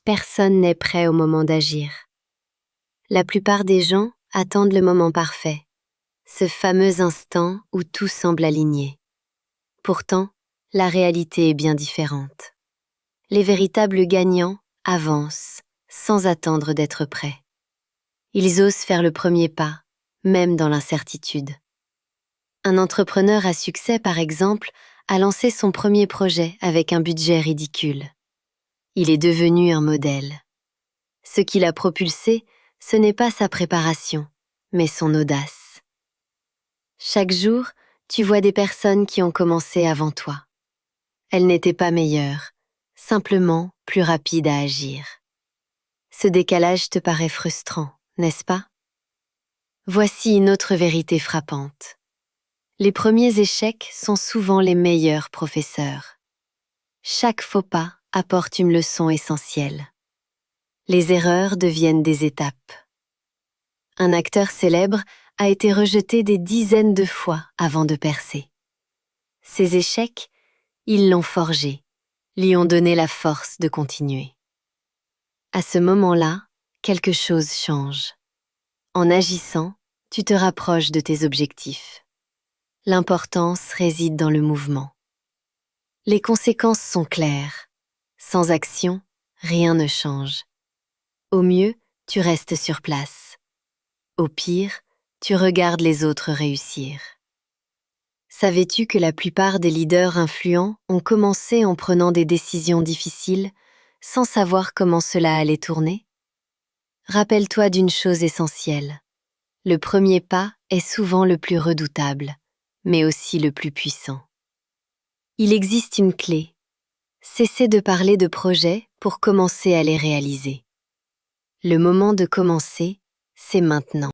Personne n'est prêt au moment d'agir. La plupart des gens attendent le moment parfait, ce fameux instant où tout semble aligné. Pourtant, la réalité est bien différente. Les véritables gagnants avancent sans attendre d'être prêts. Ils osent faire le premier pas, même dans l'incertitude. Un entrepreneur à succès, par exemple, a lancé son premier projet avec un budget ridicule. Il est devenu un modèle. Ce qui l'a propulsé, ce n'est pas sa préparation, mais son audace. Chaque jour, tu vois des personnes qui ont commencé avant toi. Elles n'étaient pas meilleures, simplement plus rapides à agir. Ce décalage te paraît frustrant, n'est-ce pas? Voici une autre vérité frappante. Les premiers échecs sont souvent les meilleurs professeurs. Chaque faux pas apporte une leçon essentielle. Les erreurs deviennent des étapes. Un acteur célèbre a été rejeté des dizaines de fois avant de percer. Ces échecs, ils l'ont forgé, lui ont donné la force de continuer. À ce moment-là, quelque chose change. En agissant, tu te rapproches de tes objectifs. L'importance réside dans le mouvement. Les conséquences sont claires. Sans action, rien ne change. Au mieux, tu restes sur place. Au pire, tu regardes les autres réussir. Savais-tu que la plupart des leaders influents ont commencé en prenant des décisions difficiles, sans savoir comment cela allait tourner? Rappelle-toi d'une chose essentielle. Le premier pas est souvent le plus redoutable, mais aussi le plus puissant. Il existe une clé. Cessez de parler de projets pour commencer à les réaliser. Le moment de commencer, c'est maintenant.